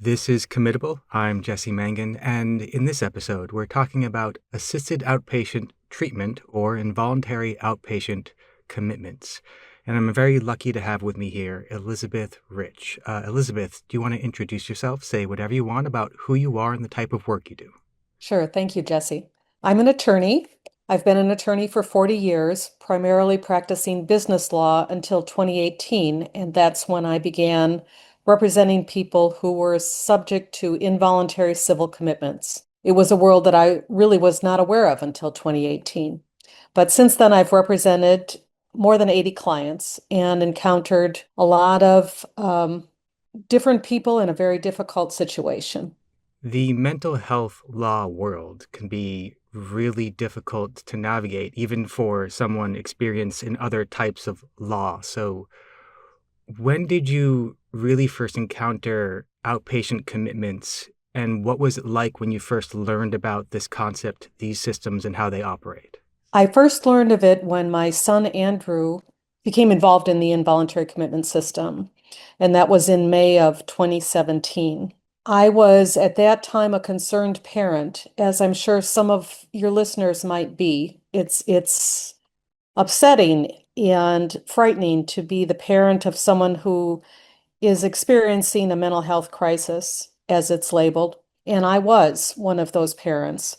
This is Committable. I'm Jesse Mangan, and in this episode, we're talking about assisted outpatient treatment or involuntary outpatient commitments. And I'm very lucky to have with me here Elizabeth Rich. Elizabeth, do you want to introduce yourself? Say whatever you want about who you are and the type of work you do. Sure. Thank you, Jesse. I'm an attorney. I've been an attorney for 40 years, primarily practicing business law until 2018, and that's when I began representing people who were subject to involuntary civil commitments. It was a world that I really was not aware of until 2018. But since then, I've represented more than 80 clients and encountered a lot of different people in a very difficult situation. The mental health law world can be really difficult to navigate, even for someone experienced in other types of law. So, when did you really first encounter outpatient commitments, and what was it like when you first learned about this concept, these systems, and how they operate? I first learned of it when my son Andrew became involved in the involuntary commitment system, and that was in May of 2017. I was at that time a concerned parent, as I'm sure some of your listeners might be. It's upsetting and frightening to be the parent of someone who is experiencing a mental health crisis, as it's labeled, and I was one of those parents.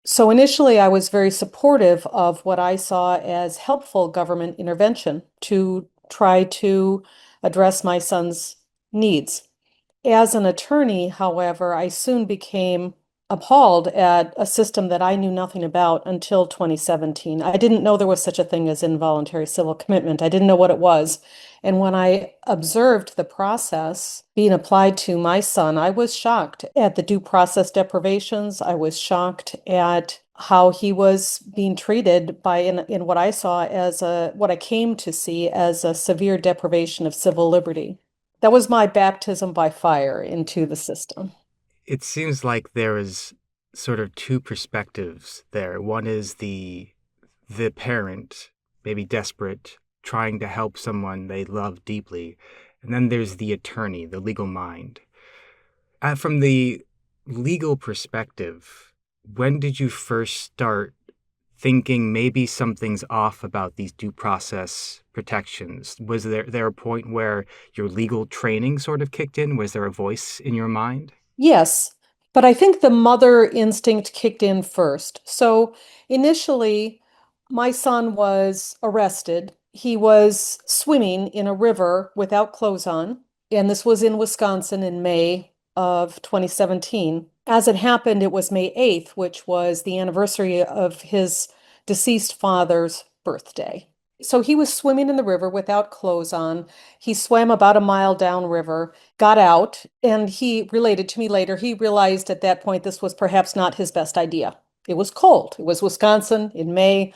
So initially, I was very supportive of what I saw as helpful government intervention to try to address my son's needs. As an attorney, however, I soon became appalled at a system that I knew nothing about until 2017. I didn't know there was such a thing as involuntary civil commitment. I didn't know what it was. And when I observed the process being applied to my son, I was shocked at the due process deprivations. I was shocked at how he was being treated in what I saw as what I came to see as a severe deprivation of civil liberty. That was my baptism by fire into the system. It seems like there is sort of two perspectives there. One is the parent, maybe desperate, trying to help someone they love deeply. And then there's the attorney, the legal mind. From the legal perspective, when did you first start thinking maybe something's off about these due process protections? Was there a point where your legal training sort of kicked in? Was there a voice in your mind? Yes, but I think the mother instinct kicked in first. So initially, my son was arrested. He was swimming in a river without clothes on, and this was in Wisconsin in May of 2017. As it happened, it was May 8th, which was the anniversary of his deceased father's birthday. So he was swimming in the river without clothes on. He swam about a mile downriver, got out, and he related to me later. He realized at that point this was perhaps not his best idea. It was cold. It was Wisconsin in May.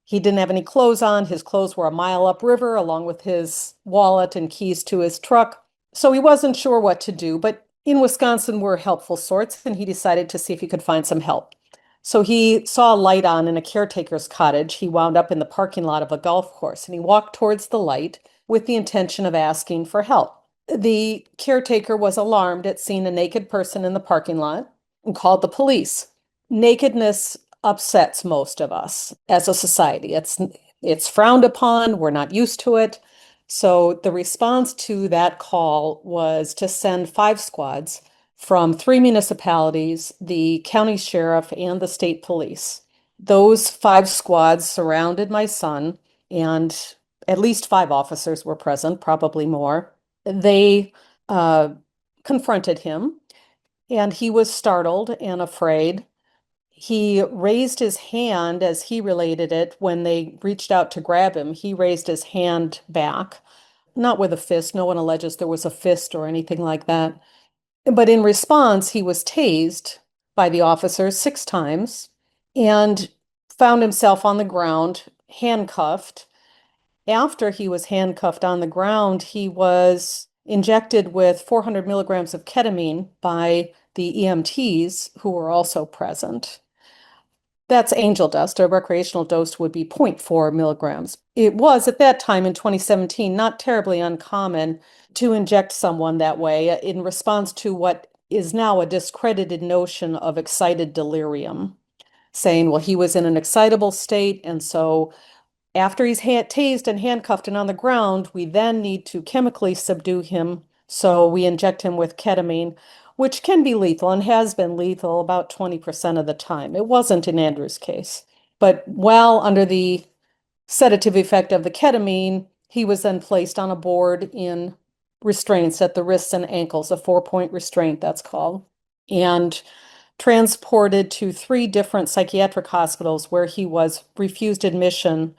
He didn't have any clothes on. His clothes were a mile upriver, along with his wallet and keys to his truck. So he wasn't sure what to do. But in Wisconsin, we're helpful sorts, and he decided to see if he could find some help. So he saw a light on in a caretaker's cottage. He wound up in the parking lot of a golf course, and he walked towards the light with the intention of asking for help. The caretaker was alarmed at seeing a naked person in the parking lot and called the police. Nakedness upsets most of us as a society. It's frowned upon. We're not used to it. So the response to that call was to send 5 squads from 3 municipalities, the county sheriff, and the state police. Those 5 squads surrounded my son, and at least 5 officers were present, probably more. They confronted him, and he was startled and afraid. He raised his hand as he related it when they reached out to grab him. He raised his hand back, not with a fist. No one alleges there was a fist or anything like that. But in response, he was tased by the officers 6 times and found himself on the ground, handcuffed. After he was handcuffed on the ground, he was injected with 400 milligrams of ketamine by the EMTs who were also present. That's angel dust. A recreational dose would be zero point 0.4 milligrams. It was at that time in 2017 not terribly uncommon to inject someone that way in response to what is now a discredited notion of excited delirium, saying, well, he was in an excitable state, and so after he's tased and handcuffed and on the ground, we then need to chemically subdue him. So we inject him with ketamine, which can be lethal and has been lethal about 20% of the time. It wasn't in Andrew's case. But while under the sedative effect of the ketamine, he was then placed on a board in restraints at the wrists and ankles, a 4-point restraint, that's called, and transported to 3 different psychiatric hospitals where he was refused admission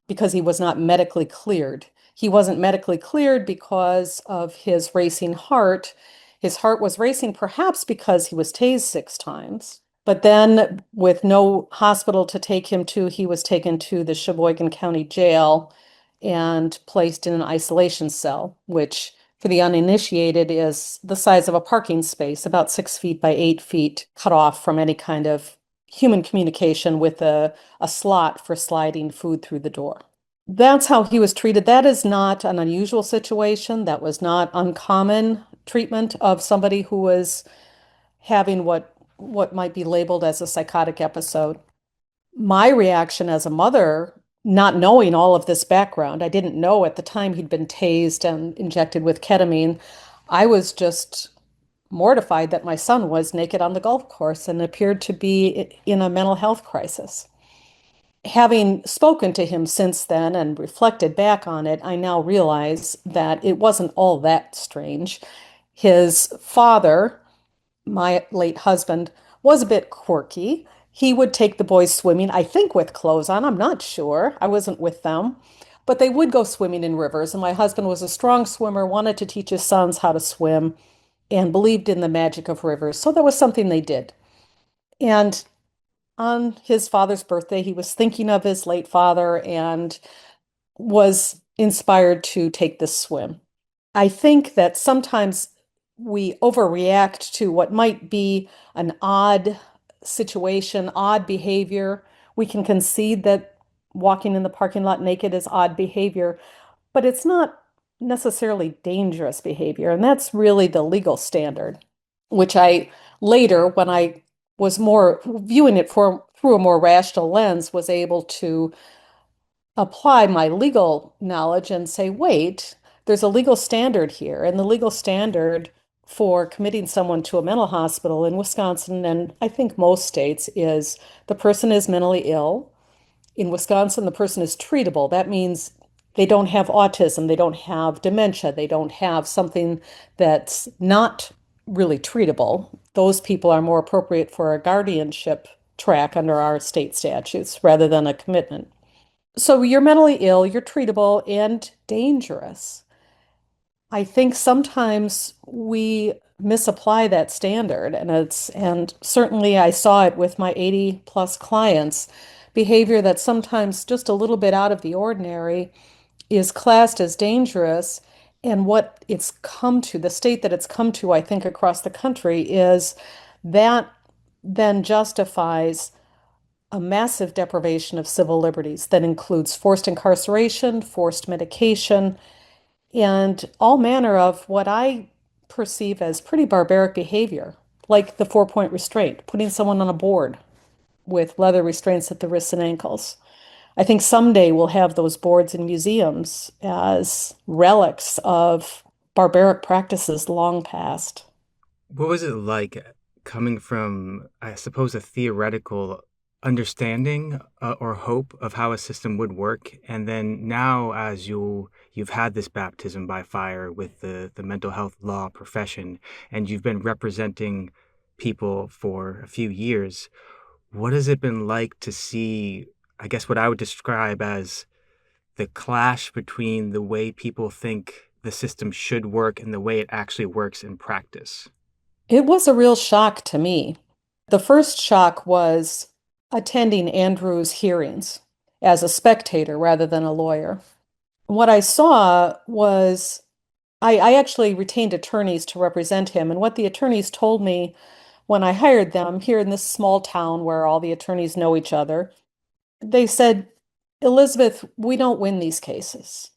because he was not medically cleared. He wasn't medically cleared because of his racing heart. His heart was racing perhaps because he was tased 6 times. But then, with no hospital to take him to, he was taken to the Sheboygan County Jail and placed in an isolation cell, which for the uninitiated is the size of a parking space, about 6 feet by 8 feet, cut off from any kind of human communication with a slot for sliding food through the door. That's how he was treated. That is not an unusual situation. That was not uncommon treatment of somebody who was having what might be labeled as a psychotic episode. My reaction as a mother, not knowing all of this background, I didn't know at the time he'd been tased and injected with ketamine. I was just mortified that my son was naked on the golf course and appeared to be in a mental health crisis. Having spoken to him since then and reflected back on it, I now realize that it wasn't all that strange. His father, my late husband, was a bit quirky. He would take the boys swimming, I think with clothes on. I'm not sure. I wasn't with them. But they would go swimming in rivers, and my husband was a strong swimmer, wanted to teach his sons how to swim, and believed in the magic of rivers. So that was something they did. And on his father's birthday, he was thinking of his late father and was inspired to take this swim. I think that sometimes we overreact to what might be an odd situation, odd behavior. We can concede that walking in the parking lot naked is odd behavior, but it's not necessarily dangerous behavior. And that's really the legal standard, which I later, when I was more viewing it through a more rational lens, was able to apply my legal knowledge and say, wait, there's a legal standard here. And the legal standard for committing someone to a mental hospital in Wisconsin, and I think most states, is the person is mentally ill. In Wisconsin, the person is treatable. That means they don't have autism, they don't have dementia, they don't have something that's not really treatable. Those people are more appropriate for a guardianship track under our state statutes rather than a commitment. So you're mentally ill, you're treatable and dangerous. I think sometimes we misapply that standard, and certainly I saw it with my 80 plus clients. Behavior that's sometimes just a little bit out of the ordinary is classed as dangerous. And what it's come to, the state that it's come to, I think, across the country, is that then justifies a massive deprivation of civil liberties that includes forced incarceration, forced medication, and all manner of what I perceive as pretty barbaric behavior, like the 4-point restraint, putting someone on a board with leather restraints at the wrists and ankles. I think someday we'll have those boards in museums as relics of barbaric practices long past. What was it like coming from, I suppose, a theoretical understanding or hope of how a system would work, and then now as you've had this baptism by fire with the mental health law profession, and you've been representing people for a few years, what has it been like to see, I guess, what I would describe as the clash between the way people think the system should work and the way it actually works in practice? It was a real shock to me. The first shock was attending Andrew's hearings as a spectator rather than a lawyer. What I saw was I actually retained attorneys to represent him, and what the attorneys told me when I hired them here in this small town where all the attorneys know each other, they said, Elizabeth, we don't win these cases.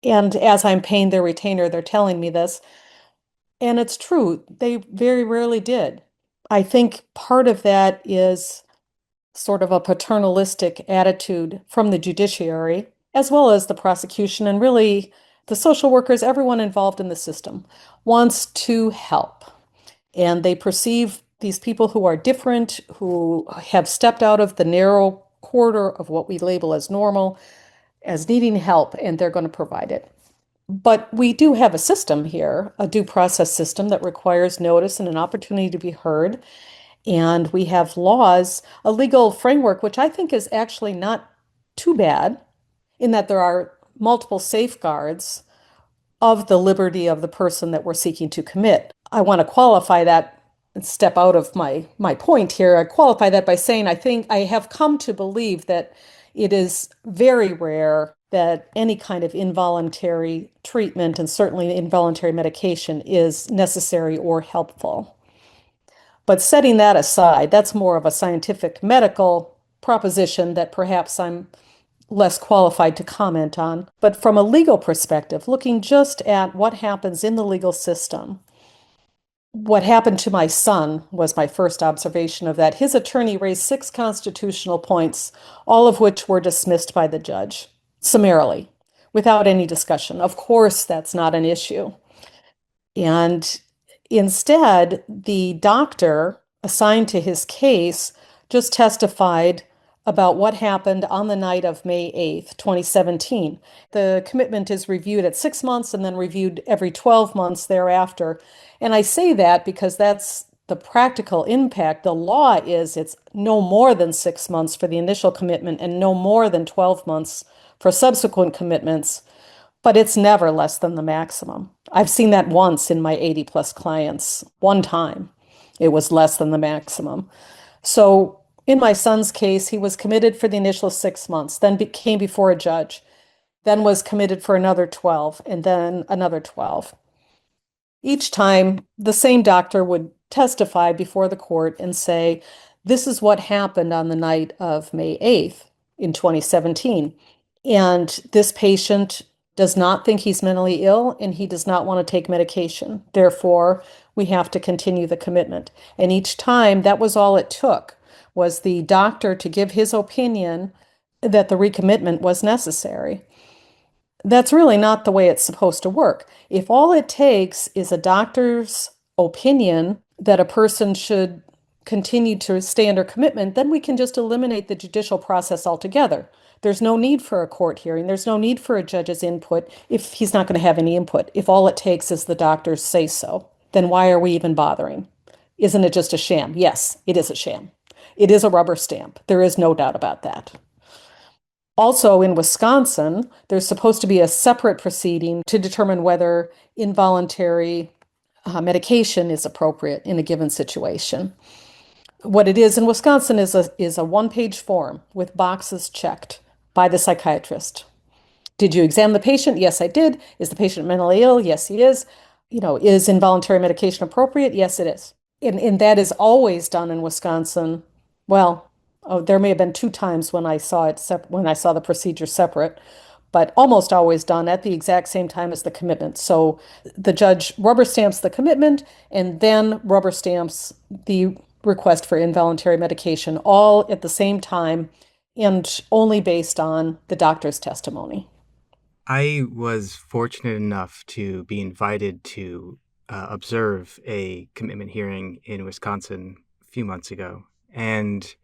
And as I'm paying their retainer, they're telling me this. And it's true, they very rarely did. I think part of that is sort of a paternalistic attitude from the judiciary, as well as the prosecution, and really the social workers, everyone involved in the system wants to help. And they perceive these people who are different, who have stepped out of the narrow corridor of what we label as normal, as needing help, and they're going to provide it. But we do have a system here, a due process system that requires notice and an opportunity to be heard. And we have laws, a legal framework, which I think is actually not too bad in that there are multiple safeguards of the liberty of the person that we're seeking to commit. I want to qualify that and step out of my point here. I qualify that by saying I think I have come to believe that it is very rare that any kind of involuntary treatment and certainly involuntary medication is necessary or helpful. But setting that aside, that's more of a scientific medical proposition that perhaps I'm less qualified to comment on. But from a legal perspective, looking just at what happens in the legal system, what happened to my son was my first observation of that. His attorney raised 6 constitutional points, all of which were dismissed by the judge summarily, without any discussion. Of course, that's not an issue. And instead, the doctor assigned to his case just testified about what happened on the night of May 8th, 2017. The commitment is reviewed at 6 months and then reviewed every 12 months thereafter. And I say that because that's the practical impact. The law is it's no more than 6 months for the initial commitment and no more than 12 months for subsequent commitments, but it's never less than the maximum. I've seen that once in my 80 plus clients. One time it was less than the maximum. So in my son's case, he was committed for the initial 6 months, then came before a judge, then was committed for another 12, and then another 12. Each time, the same doctor would testify before the court and say, this is what happened on the night of May 8th in 2017. And this patient does not think he's mentally ill and he does not want to take medication. Therefore, we have to continue the commitment. And each time, that was all it took, was the doctor to give his opinion that the recommitment was necessary. That's really not the way it's supposed to work. If all it takes is a doctor's opinion that a person should continue to stay under commitment, then we can just eliminate the judicial process altogether. There's no need for a court hearing. There's no need for a judge's input if he's not going to have any input. If all it takes is the doctors say so, then why are we even bothering? Isn't it just a sham? Yes, it is a sham. It is a rubber stamp. There is no doubt about that. Also, in Wisconsin, there's supposed to be a separate proceeding to determine whether involuntary medication is appropriate in a given situation. What it is in Wisconsin is a one-page form with boxes checked by the psychiatrist. Did you examine the patient? Yes, I did. Is the patient mentally ill? Yes, he is. Is involuntary medication appropriate? Yes, it is. And that is always done in Wisconsin. Well, there may have been 2 times when I saw when I saw the procedure separate, but almost always done at the exact same time as the commitment. So the judge rubber stamps the commitment and then rubber stamps the request for involuntary medication, all at the same time and only based on the doctor's testimony. I was fortunate enough to be invited to observe a commitment hearing in Wisconsin a few months ago. And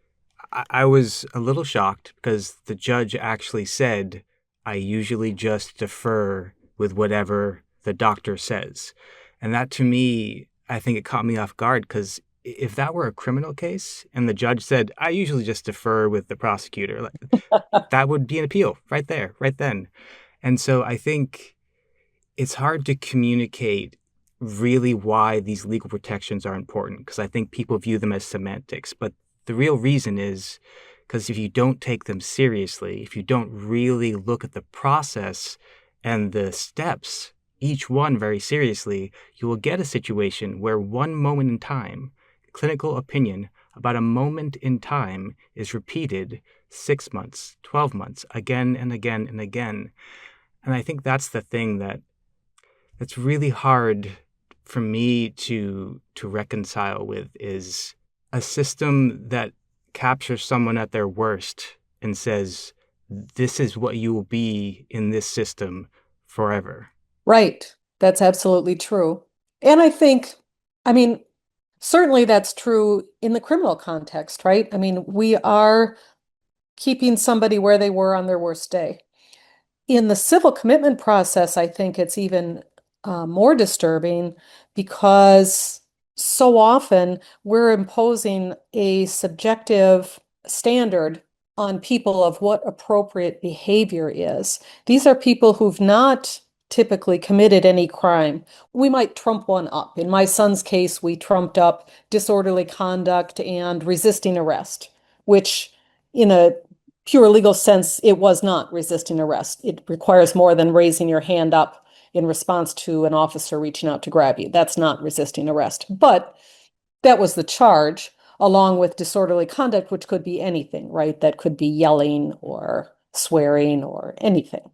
I was a little shocked because the judge actually said, I usually just defer with whatever the doctor says. And that to me, I think it caught me off guard because if that were a criminal case and the judge said, I usually just defer with the prosecutor, that would be an appeal right there, right then. And so I think it's hard to communicate really why these legal protections are important because I think people view them as semantics. But the real reason is because if you don't take them seriously, if you don't really look at the process and the steps, each one very seriously, you will get a situation where one moment in time clinical opinion about a moment in time is repeated 6 months, 12 months, again and again and again. And I think that's the thing that's really hard for me to reconcile with is a system that captures someone at their worst and says, this is what you will be in this system forever. Right. That's absolutely true. And I mean, certainly that's true in the criminal context, right? I mean, we are keeping somebody where they were on their worst day. In the civil commitment process, I think it's even more disturbing because so often we're imposing a subjective standard on people of what appropriate behavior is. These are people who've not typically committed any crime. We might trump one up. In my son's case, we trumped up disorderly conduct and resisting arrest, which in a pure legal sense, it was not resisting arrest. It requires more than raising your hand up in response to an officer reaching out to grab you. That's not resisting arrest. But that was the charge, along with disorderly conduct, which could be anything, right? That could be yelling or swearing or anything.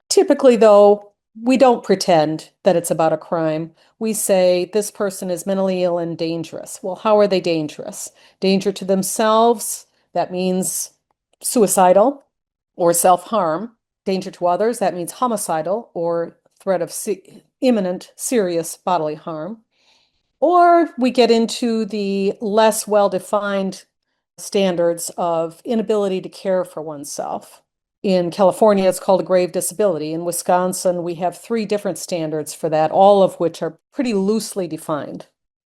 Typically, though, we don't pretend that it's about a crime. We say this person is mentally ill and dangerous. Well, how are they dangerous? Danger to themselves, that means suicidal or self-harm. Danger to others, that means homicidal or threat of imminent serious bodily harm. Or we get into the less well-defined standards of inability to care for oneself. In California, it's called a grave disability. In Wisconsin, we have three different standards for that, all of which are pretty loosely defined.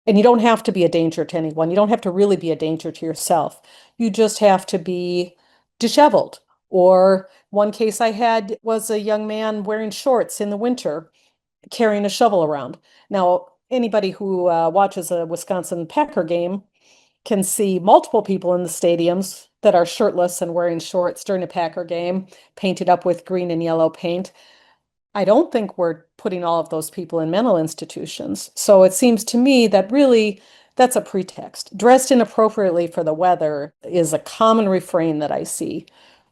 And you don't have to be a danger to anyone. You don't have to really be a danger to yourself. You just have to be disheveled. Or one case I had was a young man wearing shorts in the winter, carrying a shovel around. Now, anybody who watches a Wisconsin Packer game can see multiple people in the stadiums that are shirtless and wearing shorts during a Packer game, painted up with green and yellow paint. I don't think we're putting all of those people in mental institutions. So it seems to me that really that's a pretext. Dressed inappropriately for the weather is a common refrain that I see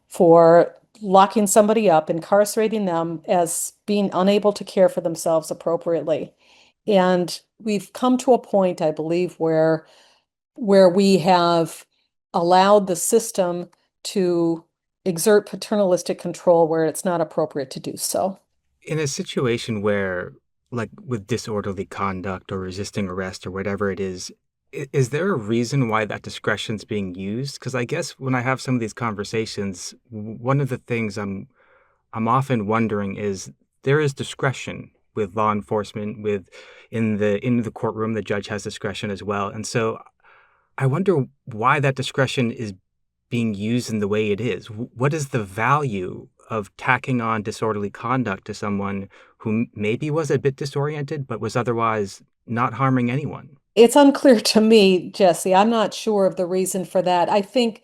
for locking somebody up, incarcerating them as being unable to care for themselves appropriately. And we've come to a point, I believe, where we have allowed the system to exert paternalistic control where it's not appropriate to do so. In a situation where, like with disorderly conduct or resisting arrest or whatever it is there a reason why that discretion's being used? Because I guess when I have some of these conversations, one of the things I'm often wondering is there is discretion with law enforcement, with in the courtroom, the judge has discretion as well. And so I wonder why that discretion is being used in the way it is. What is the value of tacking on disorderly conduct to someone who maybe was a bit disoriented, but was otherwise not harming anyone? It's unclear to me, Jesse. I'm not sure of the reason for that. I think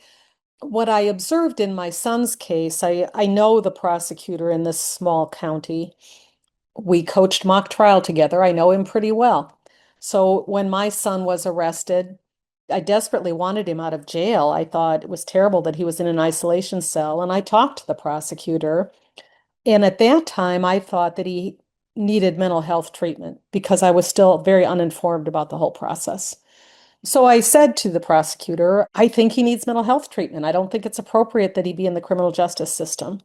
what I observed in my son's case, I know the prosecutor in this small county. We coached mock trial together. I know him pretty well. So when my son was arrested, I desperately wanted him out of jail. I thought it was terrible that he was in an isolation cell. And I talked to the prosecutor. And at that time, I thought that he needed mental health treatment because I was still very uninformed about the whole process. So I said to the prosecutor, I think he needs mental health treatment. I don't think it's appropriate that he be in the criminal justice system.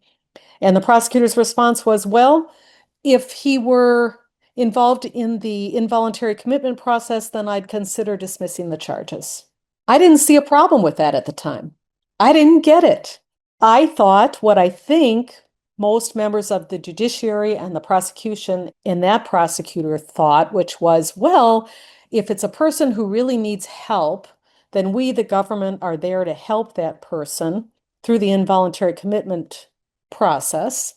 And the prosecutor's response was, well, if he were involved in the involuntary commitment process, then I'd consider dismissing the charges. I didn't see a problem with that at the time. I didn't get it. I thought what I think most members of the judiciary and the prosecution and that prosecutor thought, which was, well, if it's a person who really needs help, then we, the government, are there to help that person through the involuntary commitment process.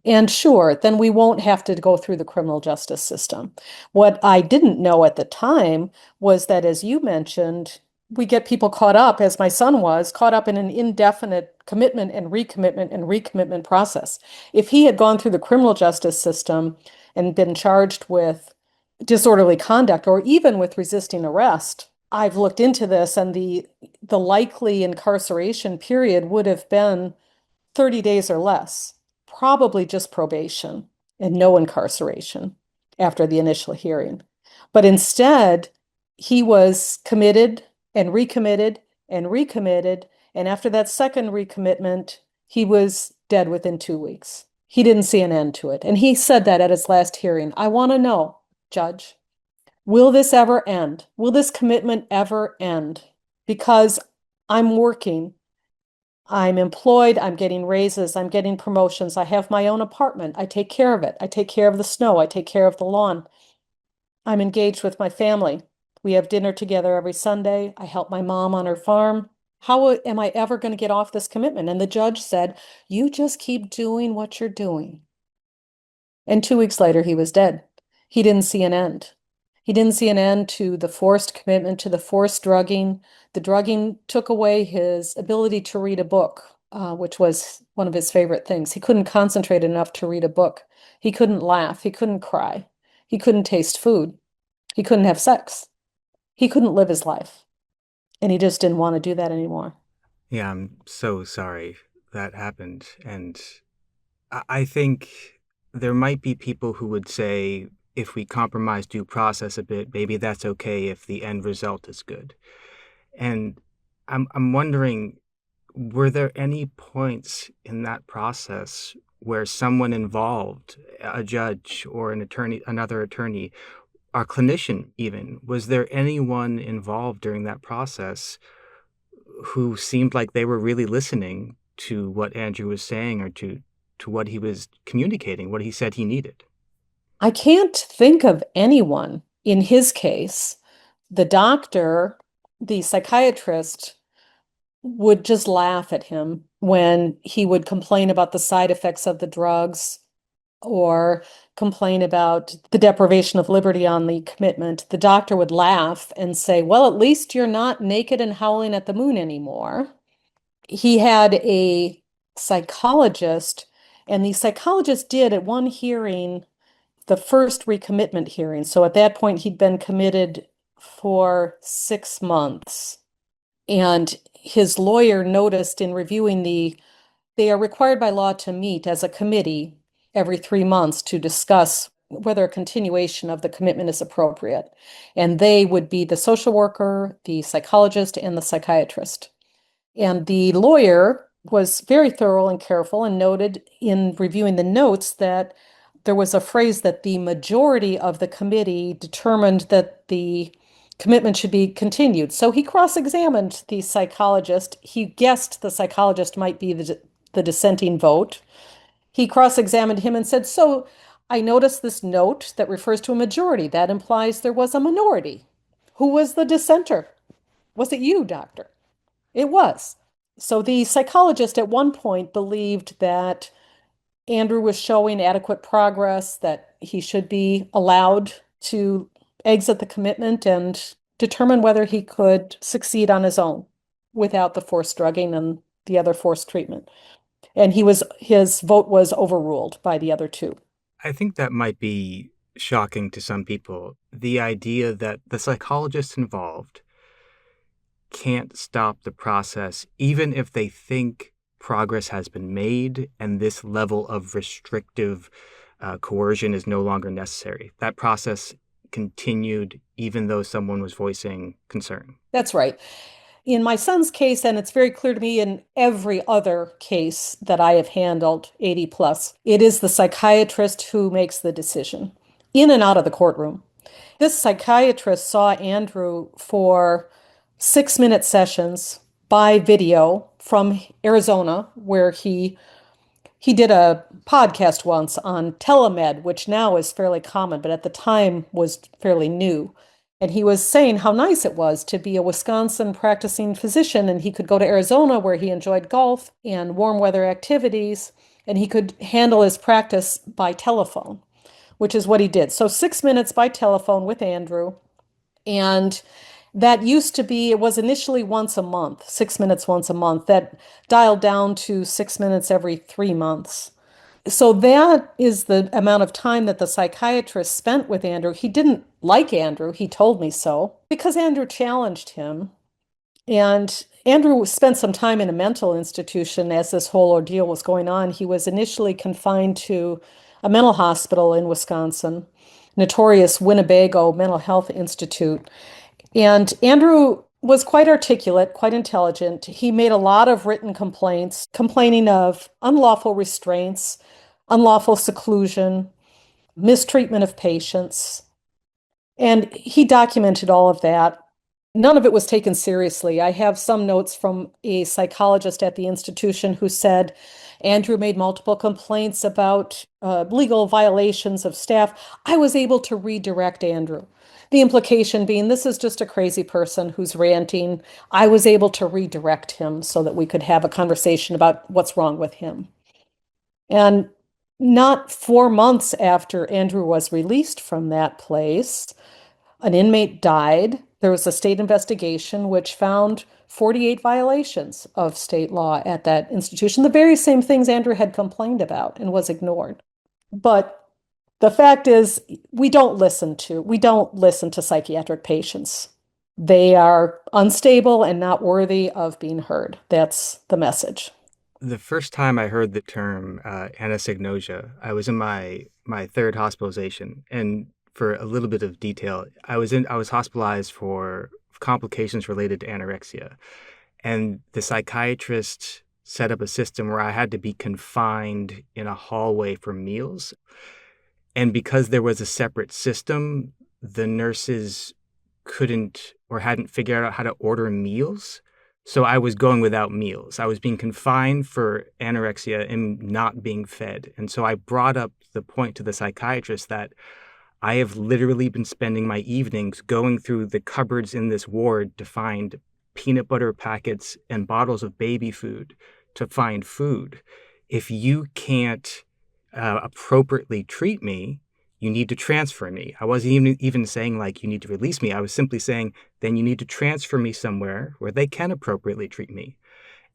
And sure, then we won't have to go through the criminal justice system. What I didn't know at the time was that, as you mentioned, we get people caught up, as my son was, caught up in an indefinite commitment and recommitment process. If he had gone through the criminal justice system and been charged with disorderly conduct or even with resisting arrest, I've looked into this, and the likely incarceration period would have been 30 days or less, probably just probation and no incarceration after the initial hearing. But instead, he was committed and recommitted and recommitted. And after that second recommitment, he was dead within 2 weeks. He didn't see an end to it. And he said that at his last hearing. I want to know, Judge, will this ever end? Will this commitment ever end? Because I'm working, I'm employed, I'm getting raises, I'm getting promotions, I have my own apartment, I take care of it, I take care of the snow, I take care of the lawn. I'm engaged with my family. We have dinner together every Sunday. I help my mom on her farm. How am I ever going to get off this commitment? And the judge said, you just keep doing what you're doing. And 2 weeks later, he was dead. He didn't see an end. He didn't see an end to the forced commitment, to the forced drugging. The drugging took away his ability to read a book, which was one of his favorite things. He couldn't concentrate enough to read a book. He couldn't laugh. He couldn't cry. He couldn't taste food. He couldn't have sex. He couldn't live his life. And he just didn't want to do that anymore. Yeah, I'm so sorry that happened. And I think there might be people who would say if we compromise due process a bit, maybe that's okay if the end result is good. And I'm wondering, were there any points in that process where someone involved, a judge or an attorney, another attorney, a clinician even, was there anyone involved during that process who seemed like they were really listening to what Andrew was saying or to what he was communicating, what he said he needed? I can't think of anyone in his case. The doctor, the psychiatrist, would just laugh at him when he would complain about the side effects of the drugs or complain about the deprivation of liberty on the commitment. The doctor would laugh and say, well, at least you're not naked and howling at the moon anymore. He had a psychologist, and the psychologist did at one hearing, the first recommitment hearing. So at that point, he'd been committed for 6 months. And his lawyer noticed in reviewing they are required by law to meet as a committee every 3 months to discuss whether a continuation of the commitment is appropriate. And they would be the social worker, the psychologist, and the psychiatrist. And the lawyer was very thorough and careful and noted in reviewing the notes that there was a phrase that the majority of the committee determined that the commitment should be continued. So he cross-examined the psychologist. He guessed the psychologist might be the dissenting vote. He cross-examined him and said, so I noticed this note that refers to a majority. That implies there was a minority. Who was the dissenter? Was it you, doctor? It was. So the psychologist at one point believed that Andrew was showing adequate progress, that he should be allowed to exit the commitment and determine whether he could succeed on his own without the forced drugging and the other forced treatment. And his vote was overruled by the other two. I think that might be shocking to some people. The idea that the psychologists involved can't stop the process, even if they think progress has been made and this level of restrictive coercion is no longer necessary. That process continued even though someone was voicing concern. That's right. In my son's case, and it's very clear to me in every other case that I have handled, 80 plus, it is the psychiatrist who makes the decision in and out of the courtroom. This psychiatrist saw Andrew for 6-minute sessions by video from Arizona, where he did a podcast once on telemed, which now is fairly common, but at the time was fairly new. And he was saying how nice it was to be a Wisconsin practicing physician, and he could go to Arizona where he enjoyed golf and warm weather activities, and he could handle his practice by telephone, which is what he did. So 6 minutes by telephone with Andrew. And that used to be, it was initially once a month, 6 minutes once a month, that dialed down to 6 minutes every 3 months. So that is the amount of time that the psychiatrist spent with Andrew. He didn't like Andrew. He told me so because Andrew challenged him. And Andrew spent some time in a mental institution as this whole ordeal was going on. He was initially confined to a mental hospital in Wisconsin, notorious Winnebago Mental Health Institute. And Andrew was quite articulate, quite intelligent. He made a lot of written complaints, complaining of unlawful restraints, unlawful seclusion, mistreatment of patients. And he documented all of that. None of it was taken seriously. I have some notes from a psychologist at the institution who said Andrew made multiple complaints about legal violations of staff. I was able to redirect Andrew. The implication being this is just a crazy person who's ranting. I was able to redirect him so that we could have a conversation about what's wrong with him. And not 4 months after Andrew was released from that place, an inmate died. There was a state investigation which found 48 violations of state law at that institution, the very same things Andrew had complained about and was ignored. But the fact is, we don't listen to psychiatric patients. They are unstable and not worthy of being heard. That's the message. The first time I heard the term anosognosia, I was in my third hospitalization, and for a little bit of detail, I was hospitalized for complications related to anorexia, and the psychiatrist set up a system where I had to be confined in a hallway for meals. And because there was a separate system, the nurses couldn't or hadn't figured out how to order meals. So I was going without meals. I was being confined for anorexia and not being fed. And so I brought up the point to the psychiatrist that I have literally been spending my evenings going through the cupboards in this ward to find peanut butter packets and bottles of baby food to find food. If you can't appropriately treat me, you need to transfer me. I wasn't even saying like you need to release me. I was simply saying then you need to transfer me somewhere where they can appropriately treat me.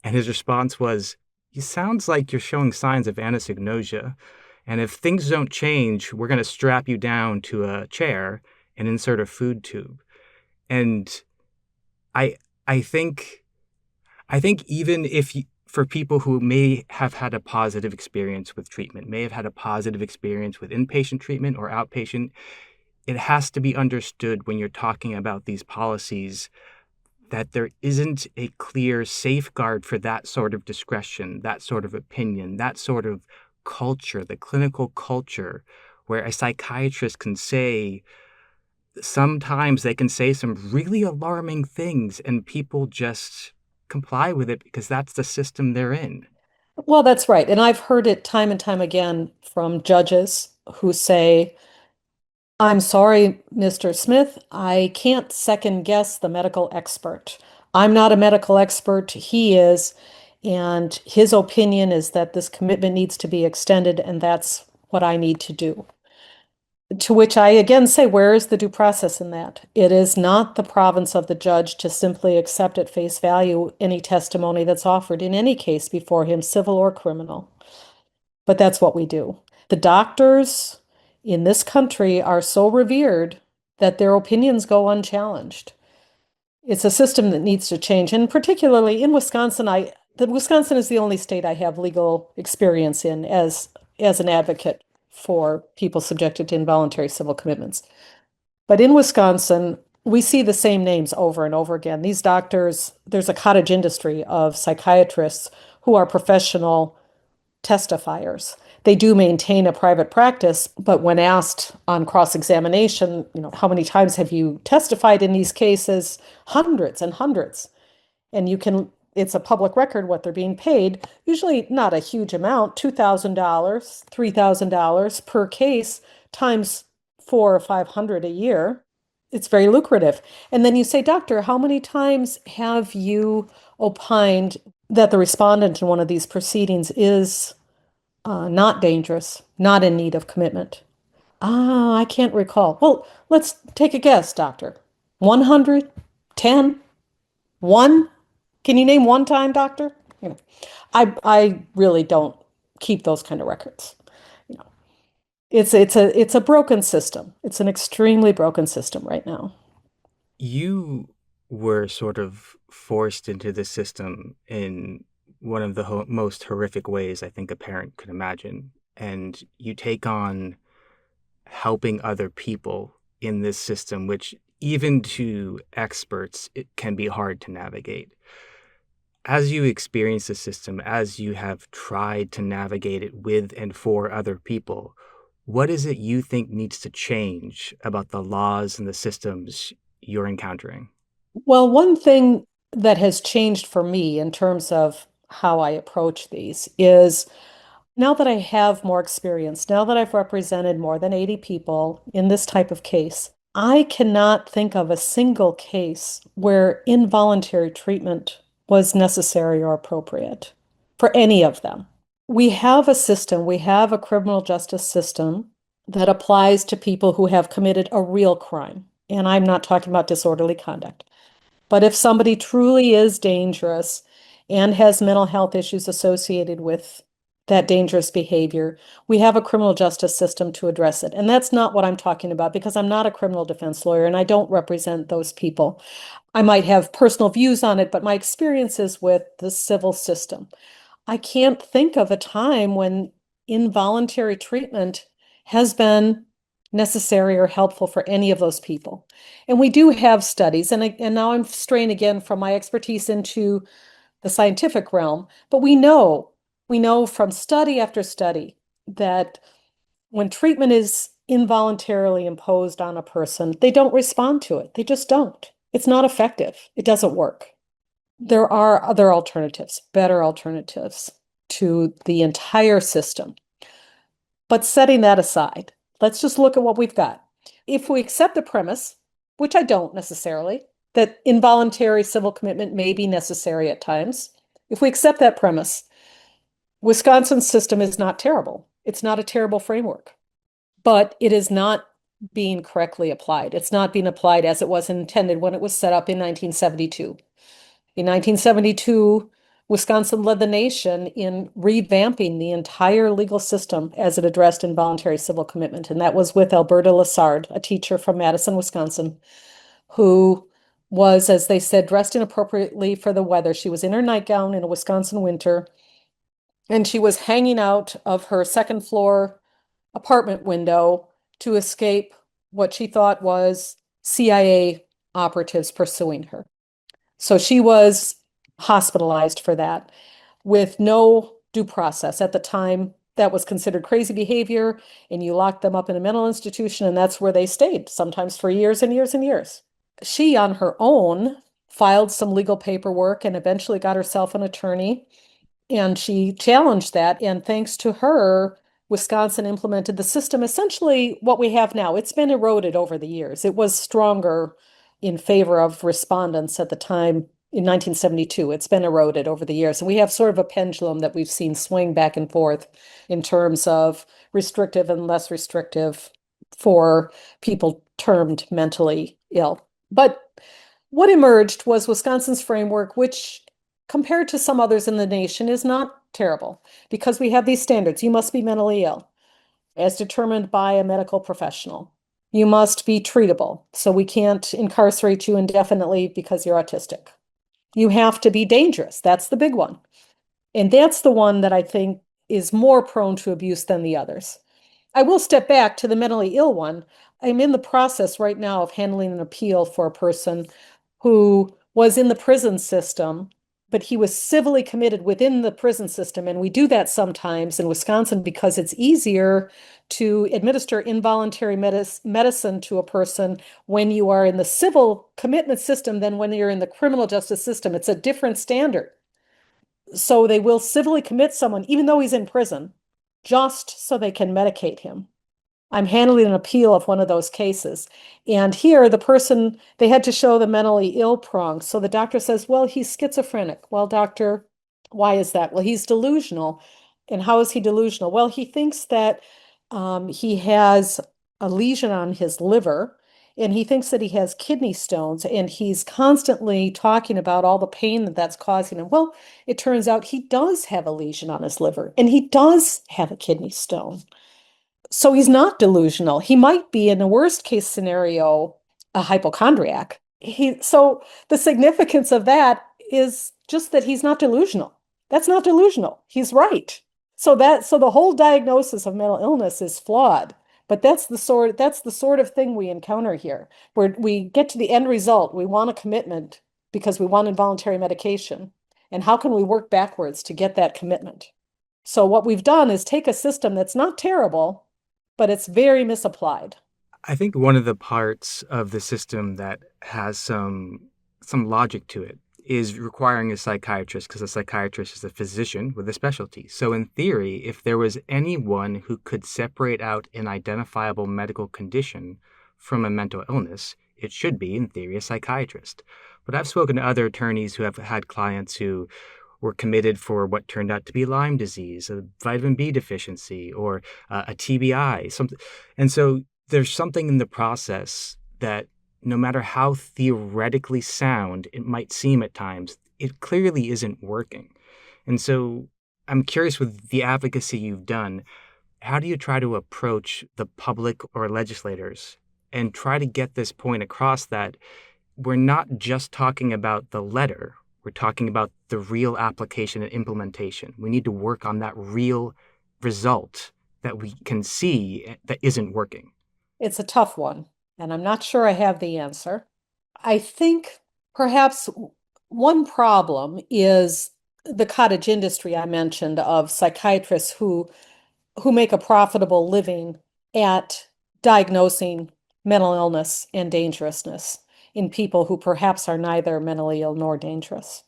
And his response was, "You sounds like you're showing signs of anosognosia. And if things don't change, we're going to strap you down to a chair and insert a food tube." And I I think I think even if you, for people who may have had a positive experience with treatment, may have had a positive experience with inpatient treatment or outpatient, it has to be understood when you're talking about these policies that there isn't a clear safeguard for that sort of discretion, that sort of opinion, that sort of culture, the clinical culture, where a psychiatrist can say, sometimes they can say some really alarming things and people just comply with it because that's the system they're in. Well, that's right. And I've heard it time and time again from judges who say, I'm sorry, Mr. Smith, I can't second guess the medical expert. I'm not a medical expert, he is, and his opinion is that this commitment needs to be extended, and that's what I need to do. To which I again say, where is the due process in that? It is not the province of the judge to simply accept at face value any testimony that's offered in any case before him, civil or criminal. But that's what we do. The doctors in this country are so revered that their opinions go unchallenged. It's a system that needs to change. And particularly in Wisconsin, Wisconsin is the only state I have legal experience in as an advocate for people subjected to involuntary civil commitments. But in Wisconsin, we see the same names over and over again. These doctors, there's a cottage industry of psychiatrists who are professional testifiers. They do maintain a private practice, but when asked on cross-examination, how many times have you testified in these cases? Hundreds and hundreds. And it's a public record what they're being paid, usually not a huge amount, $2,000, $3,000 per case times 400 or 500 a year. It's very lucrative. And then you say, Doctor, how many times have you opined that the respondent in one of these proceedings is not dangerous, not in need of commitment? Ah, I can't recall. Well, let's take a guess, Doctor. 100? 10? 1? Can you name one time, Doctor? You know, I really don't keep those kind of records. You know. It's a broken system. It's an extremely broken system right now. You were sort of forced into the system in one of the most horrific ways I think a parent could imagine. And you take on helping other people in this system, which even to experts, it can be hard to navigate. As you experience the system, as you have tried to navigate it with and for other people, what is it you think needs to change about the laws and the systems you're encountering? Well, one thing that has changed for me in terms of how I approach these is now that I have more experience, now that I've represented more than 80 people in this type of case, I cannot think of a single case where involuntary treatment was necessary or appropriate for any of them. We have a system, we have a criminal justice system that applies to people who have committed a real crime. And I'm not talking about disorderly conduct. But if somebody truly is dangerous and has mental health issues associated with that dangerous behavior, we have a criminal justice system to address it. And that's not what I'm talking about because I'm not a criminal defense lawyer and I don't represent those people. I might have personal views on it, but my experience is with the civil system. I can't think of a time when involuntary treatment has been necessary or helpful for any of those people. And we do have studies, and now I'm straying again from my expertise into the scientific realm, but we know from study after study that when treatment is involuntarily imposed on a person, they don't respond to it. They just don't. It's not effective. It doesn't work. There are other alternatives, better alternatives to the entire system. But setting that aside, let's just look at what we've got. If we accept the premise, which I don't necessarily, that involuntary civil commitment may be necessary at times, if we accept that premise, Wisconsin's system is not terrible. It's not a terrible framework, but it is not being correctly applied. It's not being applied as it was intended when it was set up in 1972. In 1972, Wisconsin led the nation in revamping the entire legal system as it addressed involuntary civil commitment. And that was with Alberta Lassard, a teacher from Madison, Wisconsin, who was, as they said, dressed inappropriately for the weather. She was in her nightgown in a Wisconsin winter, and she was hanging out of her second floor apartment window to escape what she thought was CIA operatives pursuing her. So she was hospitalized for that with no due process. At the time, that was considered crazy behavior, and you locked them up in a mental institution, and that's where they stayed, sometimes for years and years and years. She, on her own, filed some legal paperwork and eventually got herself an attorney, and she challenged that. And thanks to her, Wisconsin implemented the system, essentially what we have now. It's been eroded over the years. It was stronger in favor of respondents at the time in 1972. It's been eroded over the years. And we have sort of a pendulum that we've seen swing back and forth in terms of restrictive and less restrictive for people termed mentally ill. But what emerged was Wisconsin's framework, which compared to some others in the nation is not terrible because we have these standards. You must be mentally ill as determined by a medical professional. You must be treatable. So we can't incarcerate you indefinitely because you're autistic. You have to be dangerous. That's the big one. And that's the one that I think is more prone to abuse than the others. I will step back to the mentally ill one. I'm in the process right now of handling an appeal for a person who was in the prison system, but he was civilly committed within the prison system. And we do that sometimes in Wisconsin because it's easier to administer involuntary medicine to a person when you are in the civil commitment system than when you're in the criminal justice system. It's a different standard. So they will civilly commit someone, even though he's in prison, just so they can medicate him. I'm handling an appeal of one of those cases. And here, the person, they had to show the mentally ill prong. So the doctor says, well, he's schizophrenic. Well, doctor, why is that? Well, he's delusional. And how is he delusional? Well, he thinks that he has a lesion on his liver, and he thinks that he has kidney stones, and he's constantly talking about all the pain that that's causing him. Well, it turns out he does have a lesion on his liver, and he does have a kidney stone. So he's not delusional. He might be, in the worst case scenario, a hypochondriac. So the significance of that is just that he's not delusional. That's not delusional. He's right. So the whole diagnosis of mental illness is flawed. But that's the sort of thing we encounter here, where we get to the end result. We want a commitment because we want involuntary medication. And how can we work backwards to get that commitment? So what we've done is take a system that's not terrible, but it's very misapplied. I think one of the parts of the system that has some logic to it is requiring a psychiatrist because a psychiatrist is a physician with a specialty. So in theory, if there was anyone who could separate out an identifiable medical condition from a mental illness, it should be, in theory, a psychiatrist. But I've spoken to other attorneys who have had clients who were committed for what turned out to be Lyme disease, a vitamin B deficiency, or a TBI. Something. And so there's something in the process that no matter how theoretically sound it might seem at times, it clearly isn't working. And so I'm curious with the advocacy you've done, how do you try to approach the public or legislators and try to get this point across that we're not just talking about the letter, we're talking about the real application and implementation. We need to work on that real result that we can see that isn't working. It's a tough one, and I'm not sure I have the answer. I think perhaps one problem is the cottage industry I mentioned of psychiatrists who make a profitable living at diagnosing mental illness and dangerousness in people who perhaps are neither mentally ill nor dangerous.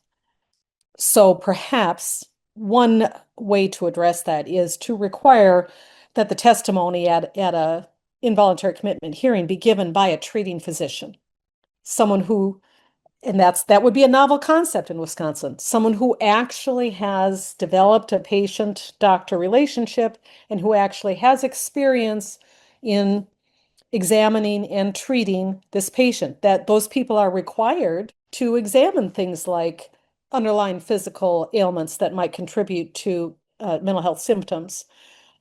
So perhaps one way to address that is to require that the testimony at a involuntary commitment hearing be given by a treating physician, someone who, and that would be a novel concept in Wisconsin, someone who actually has developed a patient-doctor relationship and who actually has experience in examining and treating this patient, that those people are required to examine things like underlying physical ailments that might contribute to mental health symptoms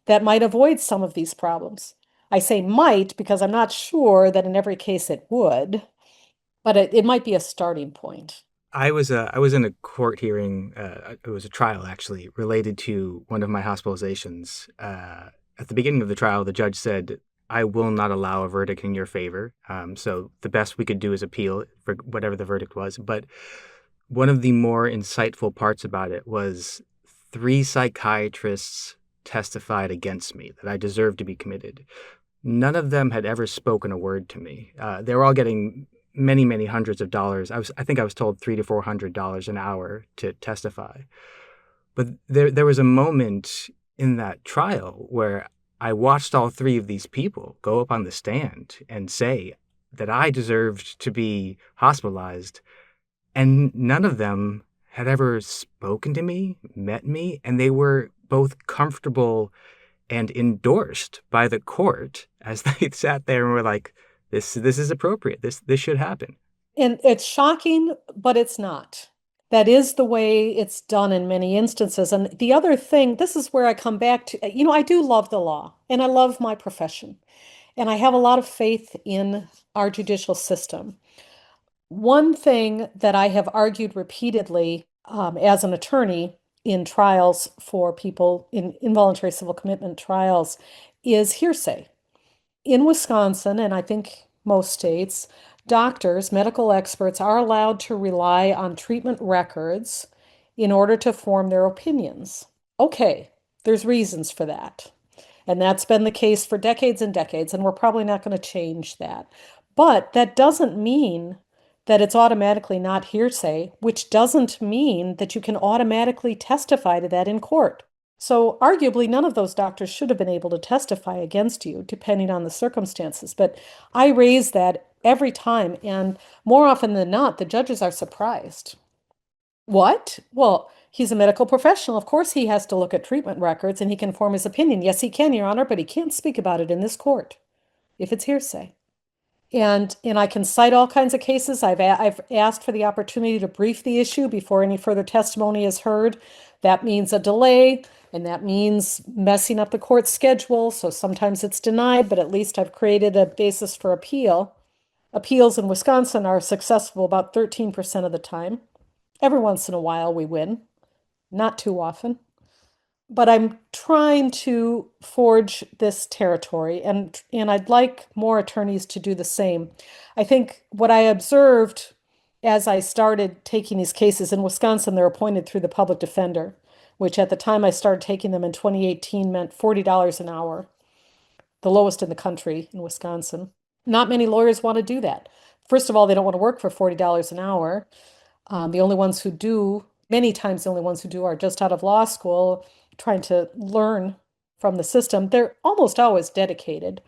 that might avoid some of these problems. I say might because I'm not sure that in every case it would, but it might be a starting point. I was in a court hearing. It was a trial actually related to one of my hospitalizations. At the beginning of the trial, the judge said, "I will not allow a verdict in your favor." So the best we could do is appeal for whatever the verdict was. But one of the more insightful parts about it was three psychiatrists testified against me that I deserved to be committed. None of them had ever spoken a word to me. They were all getting many, many hundreds of dollars. I think I was told $300 to $400 an hour to testify. But there was a moment in that trial where I watched all three of these people go up on the stand and say that I deserved to be hospitalized, and none of them had ever spoken to me, met me, and they were both comfortable and endorsed by the court as they sat there and were like, this is appropriate. This should happen. And it's shocking, but it's not. That is the way it's done in many instances. And the other thing, this is where I come back to, I do love the law and I love my profession. And I have a lot of faith in our judicial system. One thing that I have argued repeatedly as an attorney in trials for people in involuntary civil commitment trials is hearsay. In Wisconsin, and I think most states, doctors, medical experts are allowed to rely on treatment records in order to form their opinions. Okay, there's reasons for that. And that's been the case for decades and decades, and we're probably not going to change that. But that doesn't mean that it's automatically not hearsay, which doesn't mean that you can automatically testify to that in court. So arguably, none of those doctors should have been able to testify against you, depending on the circumstances. But I raise that every time, and more often than not, the judges are surprised. What? Well, he's a medical professional. Of course, he has to look at treatment records and he can form his opinion. Yes, he can, Your Honor, but he can't speak about it in this court if it's hearsay. And I can cite all kinds of cases. I've asked for the opportunity to brief the issue before any further testimony is heard. That means a delay. And that means messing up the court schedule. So sometimes it's denied, but at least I've created a basis for appeal. Appeals in Wisconsin are successful about 13% of the time. Every once in a while we win, not too often. But I'm trying to forge this territory, and I'd like more attorneys to do the same. I think what I observed as I started taking these cases in Wisconsin, they're appointed through the public defender, which at the time I started taking them in 2018 meant $40 an hour, the lowest in the country in Wisconsin. Not many lawyers want to do that. First of all, they don't want to work for $40 an hour. The only ones who do, many times the only ones who do, are just out of law school trying to learn from the system. They're almost always dedicated.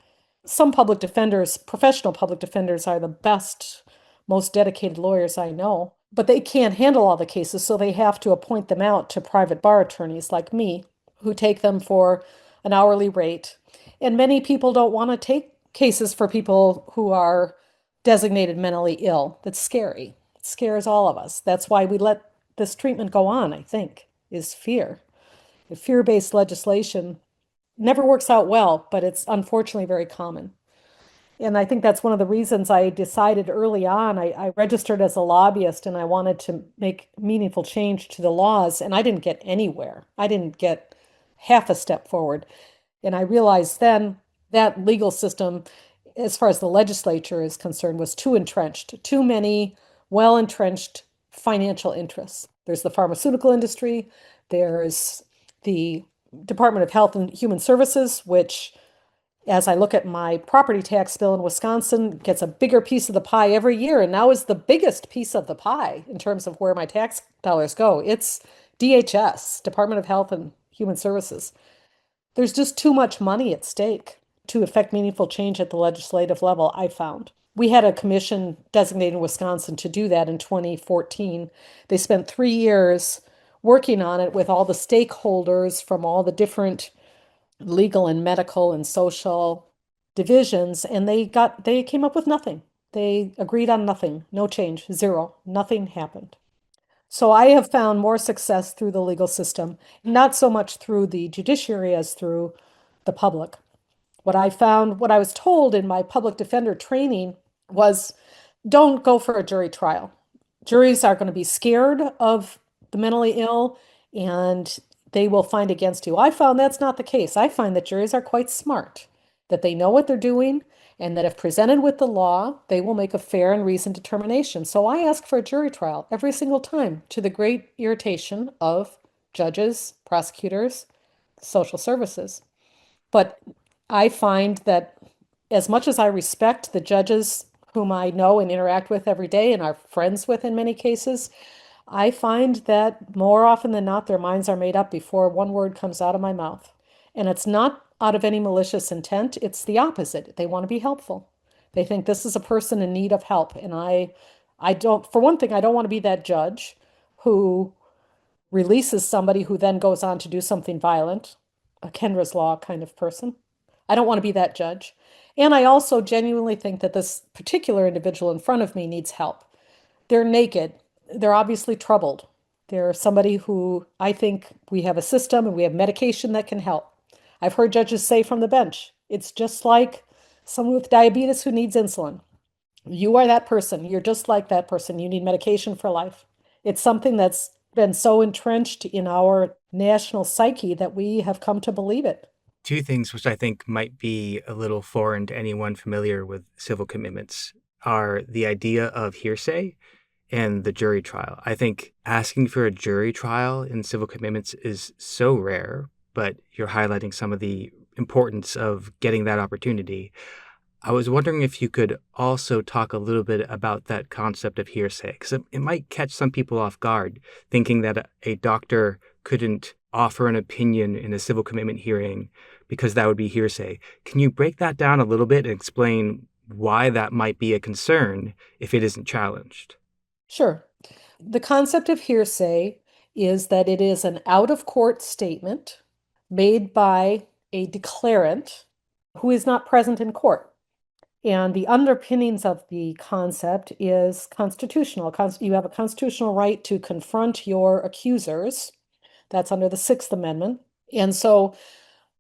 Some public defenders, professional public defenders, are the best, most dedicated lawyers I know, but they can't handle all the cases, so they have to appoint them out to private bar attorneys like me, who take them for an hourly rate. And many people don't want to take cases for people who are designated mentally ill. That's scary. It scares all of us. That's why we let this treatment go on, I think, is fear. The fear-based legislation never works out well, but it's unfortunately very common. And I think that's one of the reasons I decided early on. I registered as a lobbyist and I wanted to make meaningful change to the laws, and I didn't get anywhere. I didn't get half a step forward. And I realized then that legal system, as far as the legislature is concerned, was too entrenched, too many well-entrenched financial interests. There's the pharmaceutical industry, there's the Department of Health and Human Services, which, as I look at my property tax bill in Wisconsin, gets a bigger piece of the pie every year, and now is the biggest piece of the pie in terms of where my tax dollars go. It's DHS, Department of Health and Human Services. There's just too much money at stake to affect meaningful change at the legislative level, I found. We had a commission designated in Wisconsin to do that in 2014. They spent 3 years working on it with all the stakeholders from all the different legal and medical and social divisions, and they came up with nothing. They agreed on nothing, no change, zero, nothing happened. So I have found more success through the legal system, not so much through the judiciary as through the public. What I found, what I was told in my public defender training was, don't go for a jury trial. Juries are going to be scared of the mentally ill and they will find against you. I found that's not the case. I find that juries are quite smart, that they know what they're doing, and that if presented with the law, they will make a fair and reasoned determination. So I ask for a jury trial every single time, to the great irritation of judges, prosecutors, social services. But I find that as much as I respect the judges whom I know and interact with every day and are friends with in many cases, I find that more often than not, their minds are made up before one word comes out of my mouth. And it's not out of any malicious intent, it's the opposite. They want to be helpful. They think this is a person in need of help. And I don't, for one thing, I don't want to be that judge who releases somebody who then goes on to do something violent, a Kendra's Law kind of person. I don't want to be that judge. And I also genuinely think that this particular individual in front of me needs help. They're naked. They're obviously troubled. They're somebody who I think we have a system and we have medication that can help. I've heard judges say from the bench, it's just like someone with diabetes who needs insulin. You are that person. You're just like that person. You need medication for life. It's something that's been so entrenched in our national psyche that we have come to believe it. Two things which I think might be a little foreign to anyone familiar with civil commitments are the idea of hearsay and the jury trial. I think asking for a jury trial in civil commitments is so rare, but you're highlighting some of the importance of getting that opportunity. I was wondering if you could also talk a little bit about that concept of hearsay, because it might catch some people off guard, thinking that a doctor couldn't offer an opinion in a civil commitment hearing because that would be hearsay. Can you break that down a little bit and explain why that might be a concern if it isn't challenged? Sure. The concept of hearsay is that it is an out-of-court statement made by a declarant who is not present in court. And the underpinnings of the concept is constitutional. You have a constitutional right to confront your accusers. That's under the Sixth Amendment. And so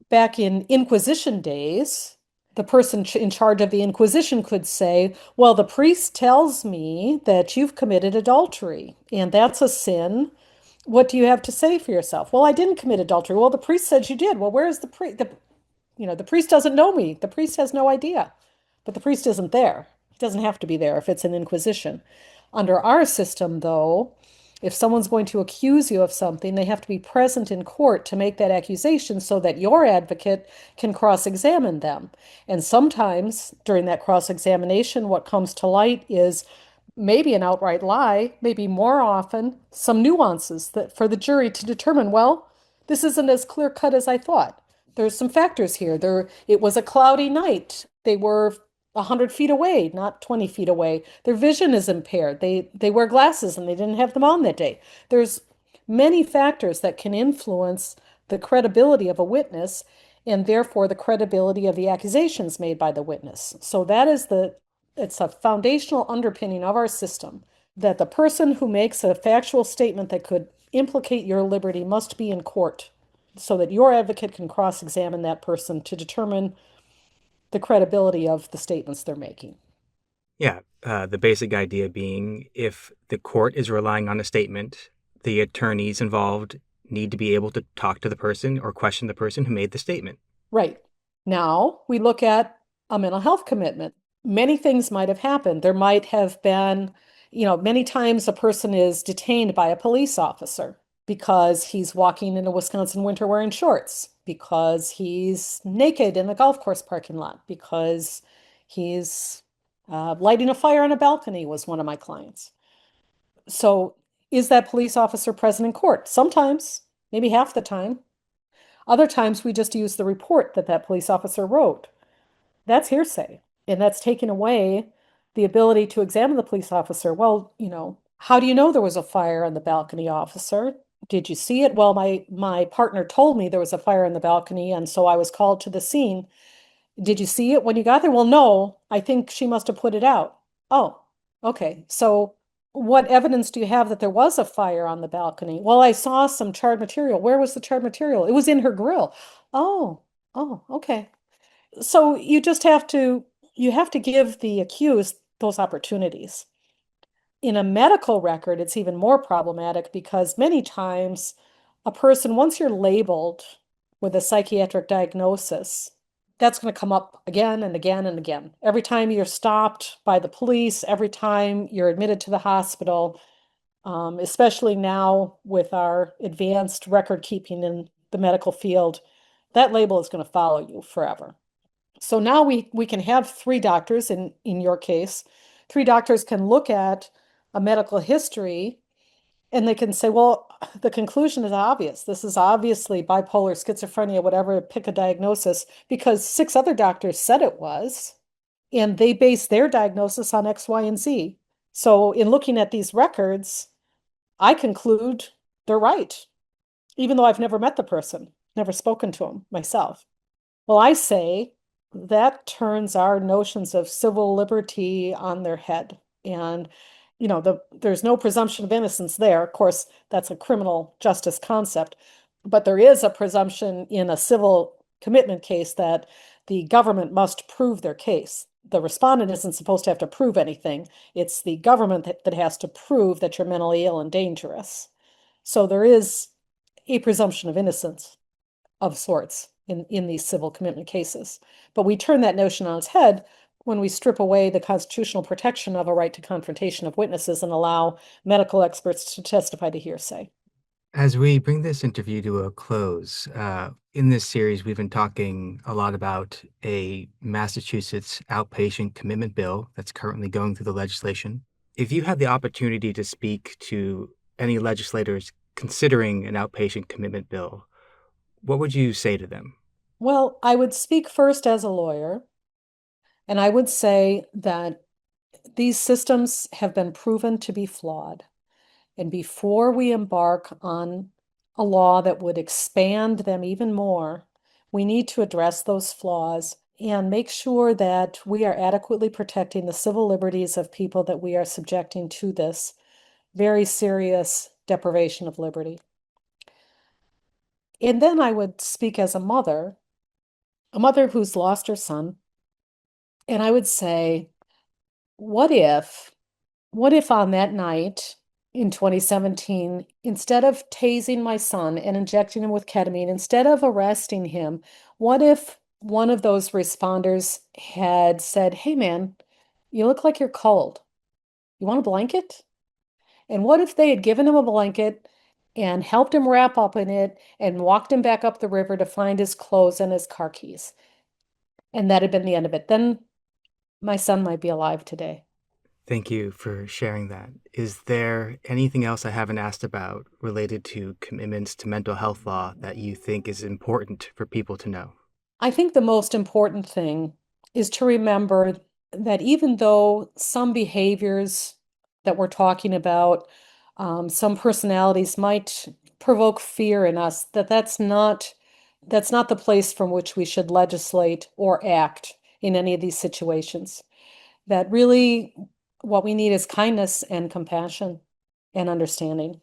back in Inquisition days, the person in charge of the Inquisition could say, well, the priest tells me that you've committed adultery, and that's a sin. What do you have to say for yourself? Well, I didn't commit adultery. Well, the priest said you did. Well, where is the priest? The priest doesn't know me. The priest has no idea. But the priest isn't there. He doesn't have to be there if it's an inquisition. Under our system, though, if someone's going to accuse you of something, they have to be present in court to make that accusation so that your advocate can cross-examine them. And sometimes during that cross-examination, what comes to light is maybe an outright lie, maybe more often some nuances that for the jury to determine, well, this isn't as clear cut as I thought. There's some factors here. It was a cloudy night. They were 100 feet away, not 20 feet away. Their vision is impaired. They wear glasses and they didn't have them on that day. There's many factors that can influence the credibility of a witness and therefore the credibility of the accusations made by the witness. So it's a foundational underpinning of our system that the person who makes a factual statement that could implicate your liberty must be in court so that your advocate can cross-examine that person to determine the credibility of the statements they're making. Yeah, the basic idea being if the court is relying on a statement, the attorneys involved need to be able to talk to the person or question the person who made the statement. Right. Now we look at a mental health commitment. Many things might have happened. There might have been, many times a person is detained by a police officer because he's walking in a Wisconsin winter wearing shorts, because he's naked in a golf course parking lot, because he's lighting a fire on a balcony was one of my clients. So is that police officer present in court? Sometimes, maybe half the time. Other times we just use the report that that police officer wrote. That's hearsay, and that's taken away the ability to examine the police officer. Well, how do you know there was a fire on the balcony, officer? Did you see it? Well, my partner told me there was a fire on the balcony, and so I was called to the scene. Did you see it when you got there? Well, no, I think she must have put it out. Oh, okay. So what evidence do you have that there was a fire on the balcony? Well, I saw some charred material. Where was the charred material? It was in her grill. Oh, oh, okay. So you have to give the accused those opportunities. In a medical record, it's even more problematic because many times a person, once you're labeled with a psychiatric diagnosis, that's going to come up again and again and again. Every time you're stopped by the police, every time you're admitted to the hospital, especially now with our advanced record keeping in the medical field, that label is going to follow you forever. So now we can have three doctors in your case. Three doctors can look at a medical history and they can say, well, the conclusion is obvious. This is obviously bipolar, schizophrenia, whatever, pick a diagnosis, because six other doctors said it was, and they base their diagnosis on X, Y, and Z. So in looking at these records, I conclude they're right, even though I've never met the person, never spoken to him myself. Well, I say that turns our notions of civil liberty on their head. And, there's no presumption of innocence there. Of course, that's a criminal justice concept, but there is a presumption in a civil commitment case that the government must prove their case. The respondent isn't supposed to have to prove anything. It's the government that has to prove that you're mentally ill and dangerous. So there is a presumption of innocence of sorts in these civil commitment cases. But we turn that notion on its head when we strip away the constitutional protection of a right to confrontation of witnesses and allow medical experts to testify to hearsay. As we bring this interview to a close, in this series, we've been talking a lot about a Massachusetts outpatient commitment bill that's currently going through the legislation. If you had the opportunity to speak to any legislators considering an outpatient commitment bill, what would you say to them? Well, I would speak first as a lawyer, and I would say that these systems have been proven to be flawed. And before we embark on a law that would expand them even more, we need to address those flaws and make sure that we are adequately protecting the civil liberties of people that we are subjecting to this very serious deprivation of liberty. And then I would speak as a mother who's lost her son, and I would say, what if, what if on that night in 2017, instead of tasing my son and injecting him with ketamine, instead of arresting him, what if one of those responders had said, "Hey man, you look like you're cold. You want a blanket?" And what if they had given him a blanket and helped him wrap up in it and walked him back up the river to find his clothes and his car keys? And that had been the end of it. Then my son might be alive today. Thank you for sharing that. Is there anything else I haven't asked about related to commitments to mental health law that you think is important for people to know? I think the most important thing is to remember that even though some behaviors that we're talking about, some personalities might provoke fear in us, that's not the place from which we should legislate or act in any of these situations. That really what we need is kindness and compassion and understanding.